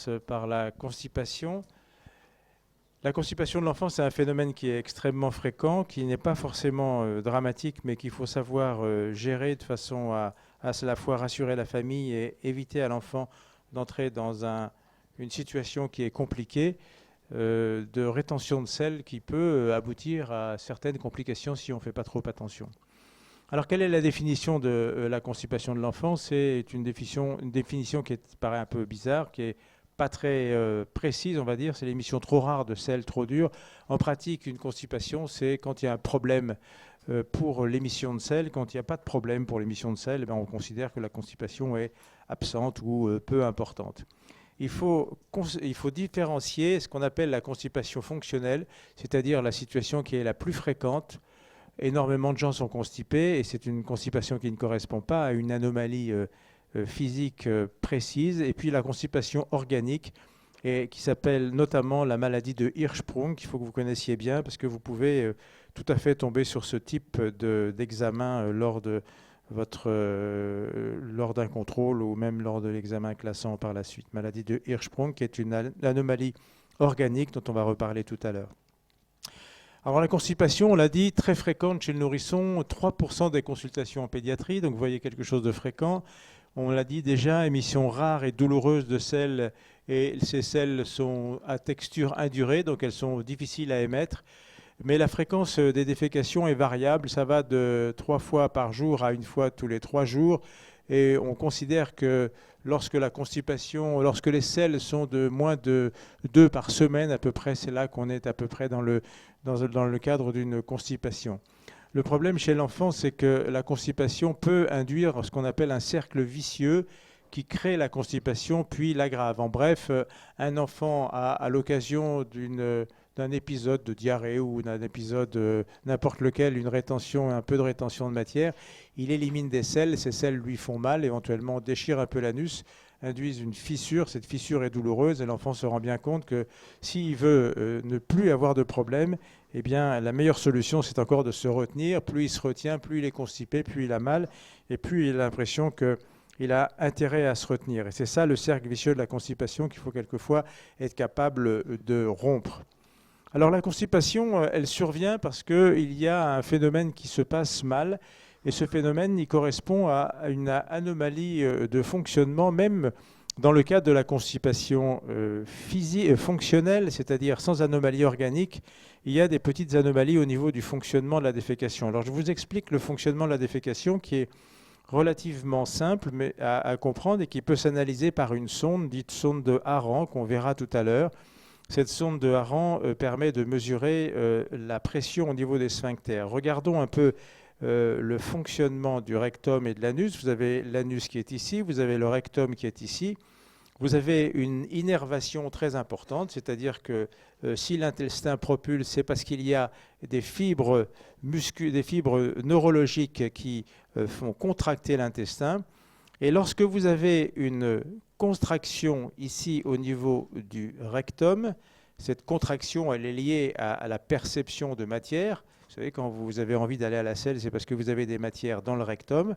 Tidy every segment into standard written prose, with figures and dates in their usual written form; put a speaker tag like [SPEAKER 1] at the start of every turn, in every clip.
[SPEAKER 1] commence par la constipation. La constipation de l'enfant, c'est un phénomène qui est extrêmement fréquent, qui n'est pas forcément dramatique, mais qu'il faut savoir gérer de façon à la fois rassurer la famille et éviter à l'enfant d'entrer dans une situation qui est compliquée, de rétention de sel qui peut aboutir à certaines complications si on ne fait pas trop attention. Alors, quelle est la définition de la constipation de l'enfant? C'est une définition qui paraît un peu bizarre, qui est pas très précise, on va dire. C'est l'émission trop rare de sel trop dur. En pratique, une constipation, c'est quand il y a un problème pour l'émission de sel. Quand il n'y a pas de problème pour l'émission de sel, on considère que la constipation est absente ou peu importante. Il faut différencier ce qu'on appelle la constipation fonctionnelle, c'est-à-dire la situation qui est la plus fréquente. Énormément de gens sont constipés et c'est une constipation qui ne correspond pas à une anomalie physique précise. Et puis la constipation organique, qui s'appelle notamment la maladie de Hirschsprung, qu'il faut que vous connaissiez bien parce que vous pouvez tout à fait tomber sur ce type d'examen lors d'un contrôle ou même lors de l'examen classant par la suite. Maladie de Hirschsprung, qui est une anomalie organique dont on va reparler tout à l'heure. Alors la constipation, on l'a dit, très fréquente chez le nourrisson, 3% des consultations en pédiatrie, donc vous voyez quelque chose de fréquent. On l'a dit déjà, émission rare et douloureuse de sels, et ces sels sont à texture indurée, donc elles sont difficiles à émettre. Mais la fréquence des défécations est variable, ça va de 3 fois par jour à 1 fois tous les 3 jours. Et on considère que lorsque les sels sont de moins de 2 par semaine à peu près, c'est là qu'on est à peu près dans le cadre d'une constipation. Le problème chez l'enfant, c'est que la constipation peut induire ce qu'on appelle un cercle vicieux qui crée la constipation puis l'aggrave. En bref, un enfant à l'occasion d'un épisode de diarrhée ou d'un épisode n'importe lequel, un peu de rétention de matière, il élimine des sels, ces sels lui font mal, éventuellement déchirent un peu l'anus, induisent une fissure, cette fissure est douloureuse et l'enfant se rend bien compte que s'il veut ne plus avoir de problème, eh bien la meilleure solution c'est encore de se retenir. Plus il se retient, plus il est constipé, plus il a mal et plus il a l'impression qu'il a intérêt à se retenir. Et c'est ça le cercle vicieux de la constipation qu'il faut quelquefois être capable de rompre. Alors la constipation, elle survient parce qu'il y a un phénomène qui se passe mal et ce phénomène il correspond à une anomalie de fonctionnement, même dans le cadre de la constipation fonctionnelle, c'est-à-dire sans anomalie organique, il y a des petites anomalies au niveau du fonctionnement de la défécation. Alors je vous explique le fonctionnement de la défécation qui est relativement simple mais à comprendre et qui peut s'analyser par une sonde dite sonde de Haran qu'on verra tout à l'heure. Cette sonde de Haran permet de mesurer la pression au niveau des sphincters. Regardons un peu le fonctionnement du rectum et de l'anus. Vous avez l'anus qui est ici, vous avez le rectum qui est ici. Vous avez une innervation très importante, c'est-à-dire que si l'intestin propulse, c'est parce qu'il y a des fibres neurologiques qui font contracter l'intestin. Et lorsque vous avez une contraction ici au niveau du rectum, cette contraction elle est liée à la perception de matière. Vous savez, quand vous avez envie d'aller à la selle, c'est parce que vous avez des matières dans le rectum.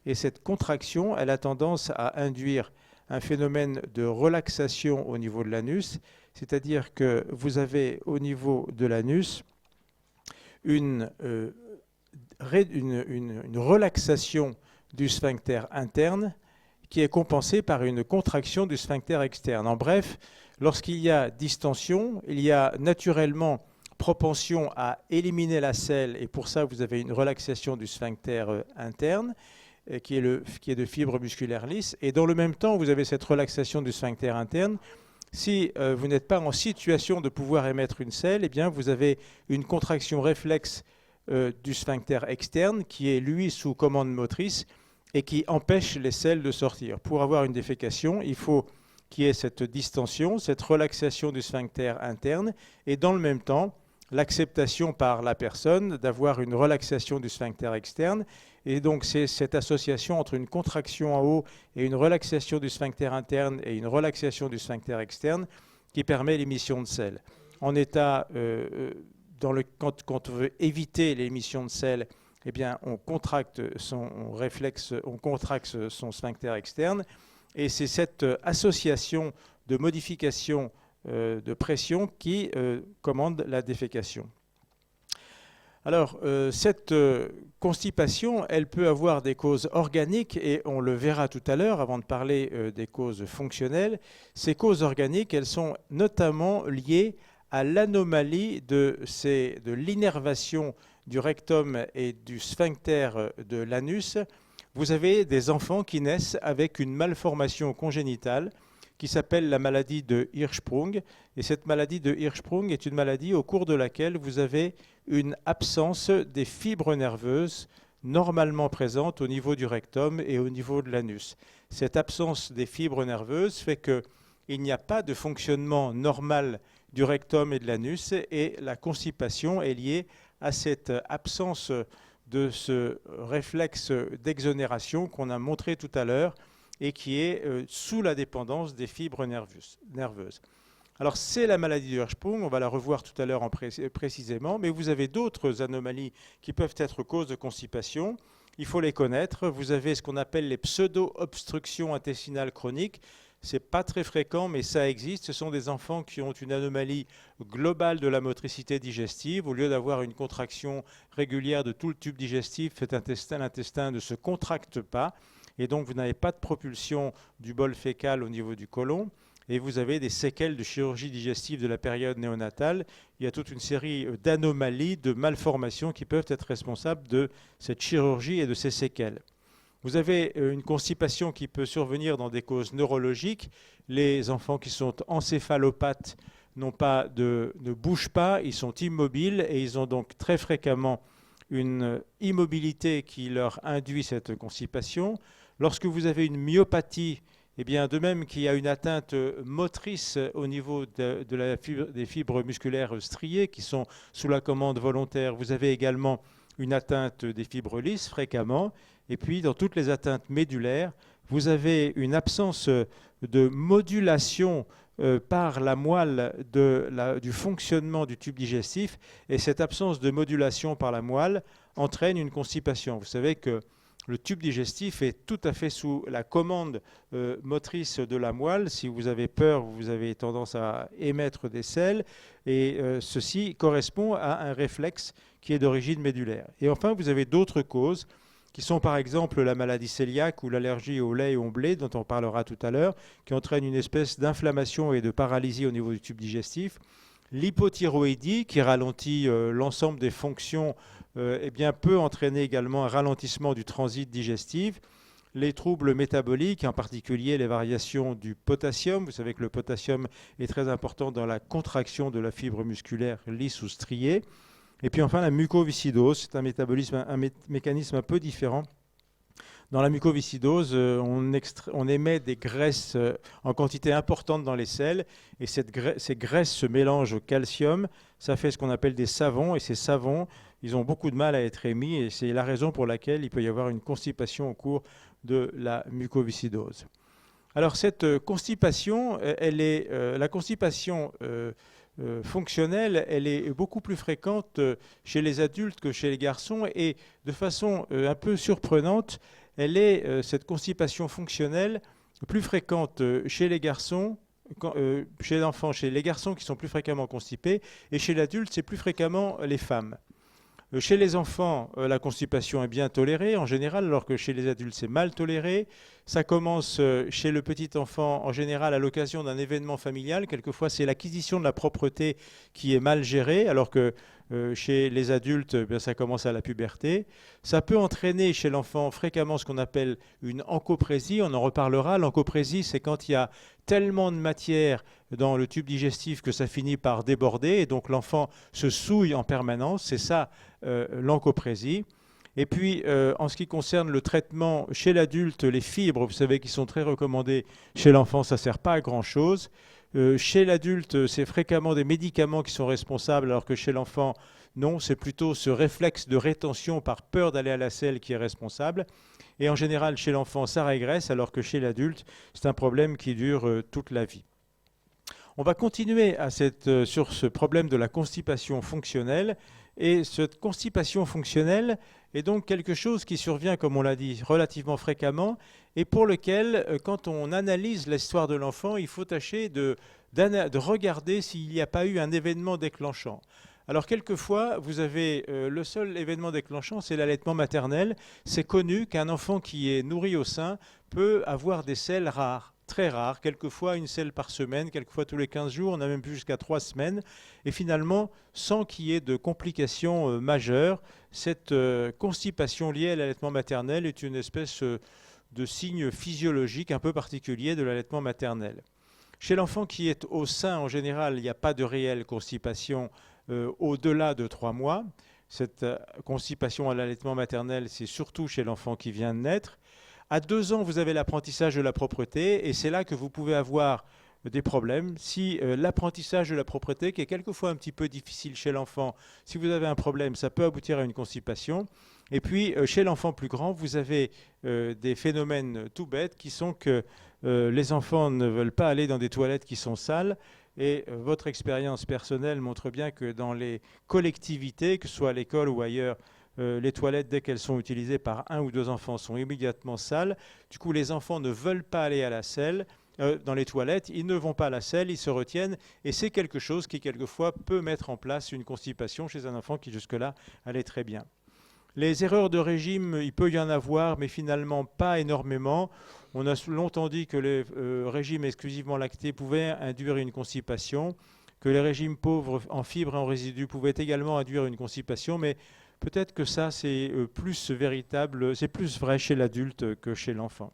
[SPEAKER 1] Et cette contraction, elle a tendance à induire un phénomène de relaxation au niveau de l'anus, c'est-à-dire que vous avez au niveau de l'anus une relaxation du sphincter interne qui est compensée par une contraction du sphincter externe. En bref, lorsqu'il y a distension, il y a naturellement propension à éliminer la selle et pour ça vous avez une relaxation du sphincter interne qui est de fibres musculaires lisses et dans le même temps vous avez cette relaxation du sphincter interne. Si vous n'êtes pas en situation de pouvoir émettre une selle, eh bien vous avez une contraction réflexe du sphincter externe qui est lui sous commande motrice et qui empêche les selles de sortir. Pour avoir une défécation, il faut qu'il y ait cette distension, cette relaxation du sphincter interne et dans le même temps l'acceptation par la personne d'avoir une relaxation du sphincter externe. Et donc c'est cette association entre une contraction en haut et une relaxation du sphincter interne et une relaxation du sphincter externe qui permet l'émission de selle. En état, quand on veut éviter l'émission de selle, eh bien, on contracte son sphincter externe. Et c'est cette association de modification de pression qui commande la défécation. Alors, cette constipation, elle peut avoir des causes organiques, et on le verra tout à l'heure avant de parler des causes fonctionnelles. Ces causes organiques, elles sont notamment liées à l'anomalie de l'innervation du rectum et du sphincter de l'anus. Vous avez des enfants qui naissent avec une malformation congénitale qui s'appelle la maladie de Hirschsprung. Et cette maladie de Hirschsprung est une maladie au cours de laquelle vous avez une absence des fibres nerveuses normalement présentes au niveau du rectum et au niveau de l'anus. Cette absence des fibres nerveuses fait qu'il n'y a pas de fonctionnement normal du rectum et de l'anus, et la constipation est liée à cette absence de ce réflexe d'exonération qu'on a montré tout à l'heure et qui est sous la dépendance des fibres nerveuses. Alors c'est la maladie de Hirschsprung, on va la revoir tout à l'heure précisément, mais vous avez d'autres anomalies qui peuvent être cause de constipation. Il faut les connaître. Vous avez ce qu'on appelle les pseudo-obstructions intestinales chroniques. Ce n'est pas très fréquent, mais ça existe. Ce sont des enfants qui ont une anomalie globale de la motricité digestive. Au lieu d'avoir une contraction régulière de tout le tube digestif, l'intestin ne se contracte pas. Et donc vous n'avez pas de propulsion du bol fécal au niveau du côlon. Et vous avez des séquelles de chirurgie digestive de la période néonatale. Il y a toute une série d'anomalies, de malformations qui peuvent être responsables de cette chirurgie et de ces séquelles. Vous avez une constipation qui peut survenir dans des causes neurologiques. Les enfants qui sont encéphalopathes ne bougent pas, ils sont immobiles et ils ont donc très fréquemment une immobilité qui leur induit cette constipation. Lorsque vous avez une myopathie, eh bien, de même qu'il y a une atteinte motrice au niveau des fibres musculaires striées qui sont sous la commande volontaire, vous avez également une atteinte des fibres lisses fréquemment. Et puis, dans toutes les atteintes médulaires, vous avez une absence de modulation par la moelle du fonctionnement du tube digestif. Et cette absence de modulation par la moelle entraîne une constipation. Vous savez que le tube digestif est tout à fait sous la commande motrice de la moelle. Si vous avez peur, vous avez tendance à émettre des selles. Et ceci correspond à un réflexe qui est d'origine médulaire. Et enfin, vous avez d'autres causes qui sont par exemple la maladie cœliaque ou l'allergie au lait et au blé, dont on parlera tout à l'heure, qui entraîne une espèce d'inflammation et de paralysie au niveau du tube digestif. L'hypothyroïdie, qui ralentit l'ensemble des fonctions, peut entraîner également un ralentissement du transit digestif. Les troubles métaboliques, en particulier les variations du potassium. Vous savez que le potassium est très important dans la contraction de la fibre musculaire lisse ou striée. Et puis enfin la mucoviscidose, c'est un mécanisme un peu différent. Dans la mucoviscidose, on émet des graisses en quantité importante dans les selles, et ces graisses se mélangent au calcium. Ça fait ce qu'on appelle des savons, et ces savons, ils ont beaucoup de mal à être émis, et c'est la raison pour laquelle il peut y avoir une constipation au cours de la mucoviscidose. Alors cette constipation, la constipation fonctionnelle, elle est beaucoup plus fréquente chez les adultes que chez les garçons, et de façon un peu surprenante, cette constipation fonctionnelle plus fréquente chez les garçons, chez l'enfant, chez les garçons qui sont plus fréquemment constipés, et chez l'adulte, c'est plus fréquemment les femmes. Chez les enfants, la constipation est bien tolérée en général, alors que chez les adultes, c'est mal toléré. Ça commence chez le petit enfant en général à l'occasion d'un événement familial. Quelquefois, c'est l'acquisition de la propreté qui est mal gérée, alors que chez les adultes, ça commence à la puberté. Ça peut entraîner chez l'enfant fréquemment ce qu'on appelle une encoprésie. On en reparlera. L'encoprésie, c'est quand il y a tellement de matière dans le tube digestif que ça finit par déborder, et donc l'enfant se souille en permanence. C'est ça l'encoprésie. Et puis, en ce qui concerne le traitement chez l'adulte, les fibres, vous savez, qui sont très recommandées chez l'enfant, ça ne sert pas à grand-chose. Chez l'adulte, c'est fréquemment des médicaments qui sont responsables, alors que chez l'enfant, non, c'est plutôt ce réflexe de rétention par peur d'aller à la selle qui est responsable. Et en général, chez l'enfant, ça régresse, alors que chez l'adulte, c'est un problème qui dure toute la vie. On va continuer sur ce problème de la constipation fonctionnelle, Et cette constipation fonctionnelle est donc quelque chose qui survient, comme on l'a dit, relativement fréquemment et pour lequel, quand on analyse l'histoire de l'enfant, il faut tâcher de regarder s'il n'y a pas eu un événement déclenchant. Alors quelquefois, vous avez le seul événement déclenchant, c'est l'allaitement maternel. C'est connu qu'un enfant qui est nourri au sein peut avoir des selles rares. Très rares, quelquefois une selle par semaine, quelquefois tous les 15 jours, on a même pu jusqu'à 3 semaines, et finalement, sans qu'il y ait de complications majeures, cette constipation liée à l'allaitement maternel est une espèce de signe physiologique un peu particulier de l'allaitement maternel. Chez l'enfant qui est au sein, en général, il n'y a pas de réelle constipation au-delà de 3 mois. Cette constipation à l'allaitement maternel, c'est surtout chez l'enfant qui vient de naître. À 2 ans, vous avez l'apprentissage de la propreté et c'est là que vous pouvez avoir des problèmes. Si l'apprentissage de la propreté, qui est quelquefois un petit peu difficile chez l'enfant, si vous avez un problème, ça peut aboutir à une constipation. Et puis, chez l'enfant plus grand, vous avez des phénomènes tout bêtes qui sont que les enfants ne veulent pas aller dans des toilettes qui sont sales. Et votre expérience personnelle montre bien que dans les collectivités, que ce soit à l'école ou ailleurs, les toilettes, dès qu'elles sont utilisées par 1 ou 2 enfants, sont immédiatement sales. Du coup, les enfants ne veulent pas aller à la selle, dans les toilettes, ils ne vont pas à la selle, ils se retiennent. Et c'est quelque chose qui, quelquefois, peut mettre en place une constipation chez un enfant qui, jusque-là, allait très bien. Les erreurs de régime, il peut y en avoir, mais finalement pas énormément. On a longtemps dit que les régimes exclusivement lactés pouvaient induire une constipation, que les régimes pauvres en fibres et en résidus pouvaient également induire une constipation, mais peut-être que ça, c'est plus véritable, c'est plus vrai chez l'adulte que chez l'enfant.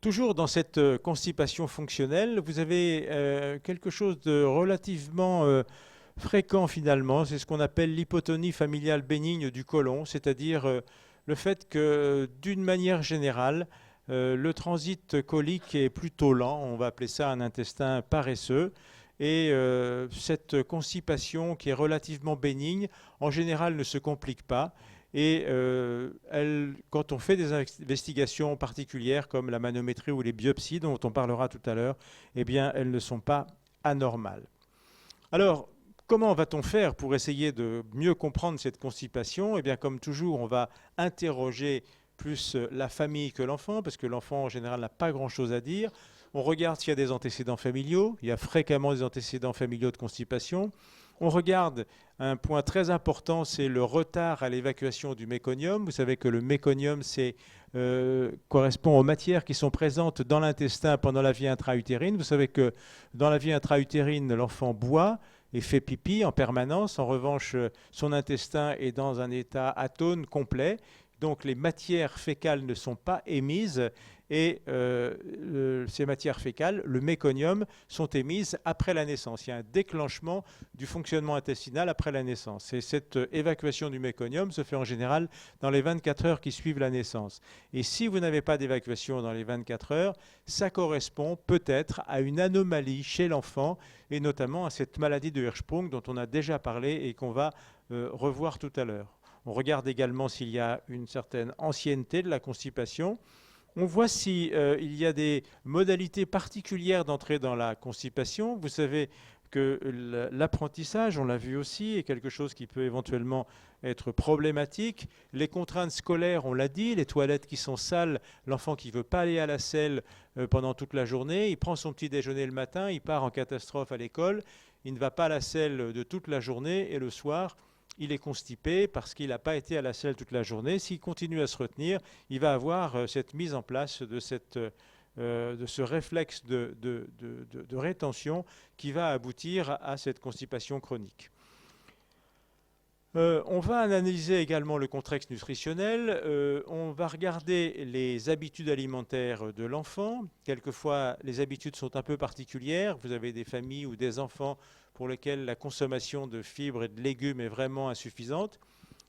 [SPEAKER 1] Toujours dans cette constipation fonctionnelle, vous avez quelque chose de relativement fréquent finalement, c'est ce qu'on appelle l'hypotonie familiale bénigne du côlon, c'est-à-dire le fait que d'une manière générale, le transit colique est plutôt lent, on va appeler ça un intestin paresseux, et cette constipation qui est relativement bénigne, en général ne se complique pas. Et quand on fait des investigations particulières comme la manométrie ou les biopsies dont on parlera tout à l'heure, eh bien elles ne sont pas anormales. Alors, comment va-t-on faire pour essayer de mieux comprendre cette constipation? Eh bien, comme toujours, on va interroger plus la famille que l'enfant, parce que l'enfant en général n'a pas grand-chose à dire. On regarde s'il y a des antécédents familiaux. Il y a fréquemment des antécédents familiaux de constipation. On regarde un point très important, c'est le retard à l'évacuation du méconium. Vous savez que le méconium, correspond aux matières qui sont présentes dans l'intestin pendant la vie intra-utérine. Vous savez que dans la vie intra-utérine, l'enfant boit et fait pipi en permanence. En revanche, son intestin est dans un état atone complet. Donc les matières fécales ne sont pas émises et ces matières fécales, le méconium, sont émises après la naissance. Il y a un déclenchement du fonctionnement intestinal après la naissance. Et cette évacuation du méconium se fait en général dans les 24 heures qui suivent la naissance. Et si vous n'avez pas d'évacuation dans les 24 heures, ça correspond peut-être à une anomalie chez l'enfant et notamment à cette maladie de Hirschsprung dont on a déjà parlé et qu'on va revoir tout à l'heure. On regarde également s'il y a une certaine ancienneté de la constipation. On voit s'il y a des modalités particulières d'entrer dans la constipation. Vous savez que l'apprentissage, on l'a vu aussi, est quelque chose qui peut éventuellement être problématique. Les contraintes scolaires, on l'a dit, les toilettes qui sont sales, l'enfant qui ne veut pas aller à la selle pendant toute la journée, il prend son petit déjeuner le matin, il part en catastrophe à l'école, il ne va pas à la selle de toute la journée et le soir, il est constipé parce qu'il n'a pas été à la selle toute la journée. S'il continue à se retenir, il va avoir cette mise en place de ce réflexe de rétention qui va aboutir à cette constipation chronique. On va analyser également le contexte nutritionnel. On va regarder les habitudes alimentaires de l'enfant. Quelquefois, les habitudes sont un peu particulières. Vous avez des familles ou des enfants pour lesquels la consommation de fibres et de légumes est vraiment insuffisante.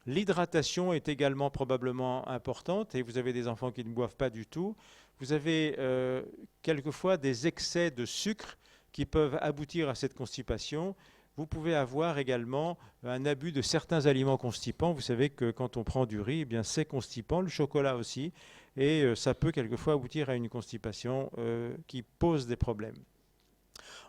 [SPEAKER 1] L'hydratation est également probablement importante et vous avez des enfants qui ne boivent pas du tout. Vous avez quelquefois des excès de sucre qui peuvent aboutir à cette constipation. Vous pouvez avoir également un abus de certains aliments constipants. Vous savez que quand on prend du riz, eh bien c'est constipant, le chocolat aussi, et ça peut quelquefois aboutir à une constipation qui pose des problèmes.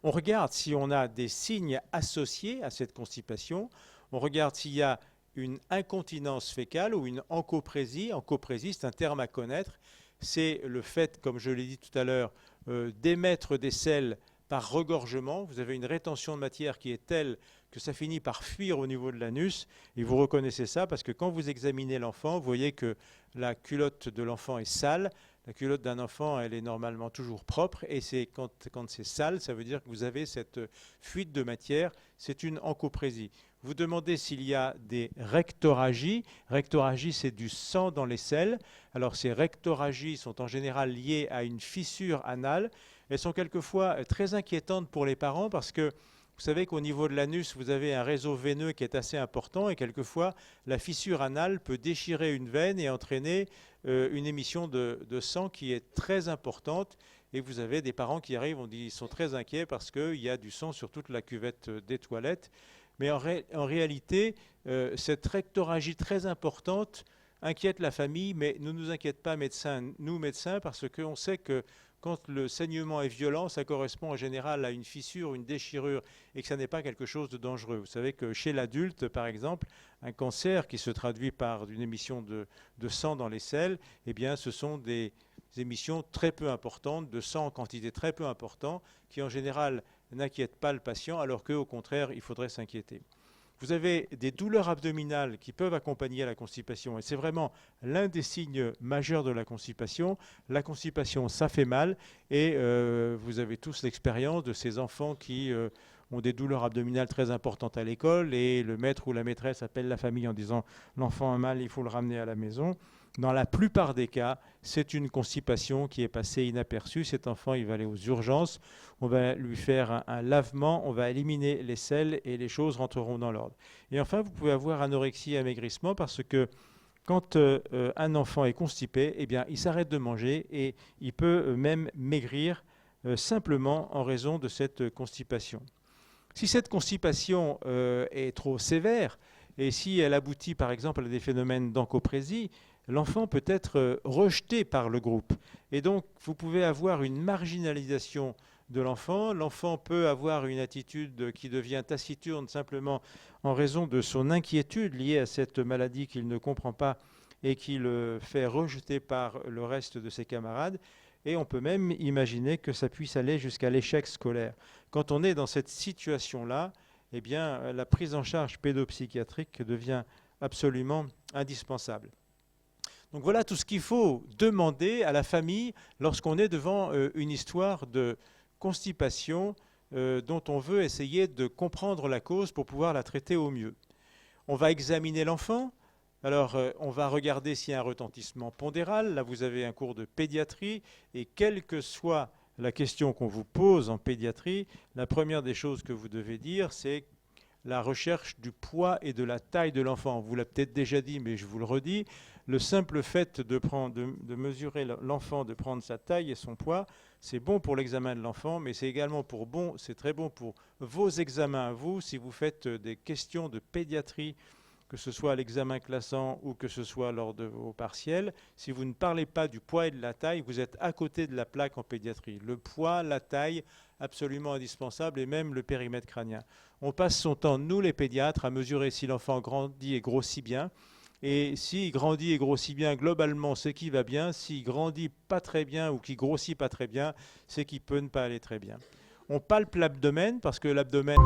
[SPEAKER 1] On regarde si on a des signes associés à cette constipation. On regarde s'il y a une incontinence fécale ou une encoprésie. Encoprésie, c'est un terme à connaître. C'est le fait, comme je l'ai dit tout à l'heure, d'émettre des selles par regorgement. Vous avez une rétention de matière qui est telle que ça finit par fuir au niveau de l'anus. Et vous reconnaissez ça parce que quand vous examinez l'enfant, vous voyez que la culotte de l'enfant est sale. La culotte d'un enfant, elle est normalement toujours propre. Et c'est quand c'est sale, ça veut dire que vous avez cette fuite de matière. C'est une encoprésie. Vous demandez s'il y a des rectoragies. Rectoragie, c'est du sang dans les selles. Alors ces rectoragies sont en général liées à une fissure anale. Elles sont quelquefois très inquiétantes pour les parents parce que vous savez qu'au niveau de l'anus, vous avez un réseau veineux qui est assez important et quelquefois la fissure anale peut déchirer une veine et entraîner une émission de sang qui est très importante. Et vous avez des parents qui arrivent, ils sont très inquiets parce qu'il y a du sang sur toute la cuvette des toilettes. Mais en réalité, cette rectoragie très importante inquiète la famille, mais ne nous inquiète pas, nous médecins, parce qu'on sait que quand le saignement est violent, ça correspond en général à une fissure, une déchirure, et que ça n'est pas quelque chose de dangereux. Vous savez que chez l'adulte, par exemple, un cancer qui se traduit par une émission de sang dans les selles, eh bien, ce sont des émissions très peu importantes, de sang en quantité très peu importante, qui en général n'inquiètent pas le patient, alors qu'au contraire, il faudrait s'inquiéter. Vous avez des douleurs abdominales qui peuvent accompagner la constipation, et c'est vraiment l'un des signes majeurs de la constipation. La constipation, ça fait mal, et vous avez tous l'expérience de ces enfants qui ont des douleurs abdominales très importantes à l'école, et le maître ou la maîtresse appelle la famille en disant « l'enfant a mal, il faut le ramener à la maison ». Dans la plupart des cas, c'est une constipation qui est passée inaperçue. Cet enfant, il va aller aux urgences, on va lui faire un lavement, on va éliminer les selles et les choses rentreront dans l'ordre. Et enfin, vous pouvez avoir anorexie et amaigrissement parce que quand un enfant est constipé, eh bien, il s'arrête de manger et il peut même maigrir simplement en raison de cette constipation. Si cette constipation est trop sévère et si elle aboutit par exemple à des phénomènes d'encoprésie, l'enfant peut être rejeté par le groupe. Et donc, vous pouvez avoir une marginalisation de l'enfant. L'enfant peut avoir une attitude qui devient taciturne simplement en raison de son inquiétude liée à cette maladie qu'il ne comprend pas et qui le fait rejeter par le reste de ses camarades. Et on peut même imaginer que ça puisse aller jusqu'à l'échec scolaire. Quand on est dans cette situation-là, eh bien, la prise en charge pédopsychiatrique devient absolument indispensable. Donc voilà tout ce qu'il faut demander à la famille lorsqu'on est devant une histoire de constipation dont on veut essayer de comprendre la cause pour pouvoir la traiter au mieux. On va examiner l'enfant. Alors, on va regarder s'il y a un retentissement pondéral. Là, vous avez un cours de pédiatrie. Et quelle que soit la question qu'on vous pose en pédiatrie, la première des choses que vous devez dire, c'est la recherche du poids et de la taille de l'enfant. On vous l'a peut-être déjà dit, mais je vous le redis. Le simple fait de mesurer l'enfant, de prendre sa taille et son poids, c'est bon pour l'examen de l'enfant, mais c'est également c'est très bon pour vos examens à vous. Si vous faites des questions de pédiatrie, que ce soit à l'examen classant ou que ce soit lors de vos partiels, si vous ne parlez pas du poids et de la taille, vous êtes à côté de la plaque en pédiatrie. Le poids, la taille, absolument indispensable, et même le périmètre crânien. On passe son temps, nous les pédiatres, à mesurer si l'enfant grandit et grossit bien. Et s'il grandit et grossit bien, globalement, c'est qu'il va bien. S'il grandit pas très bien ou qu'il grossit pas très bien, c'est qu'il peut ne pas aller très bien. On palpe l'abdomen parce que l'abdomen...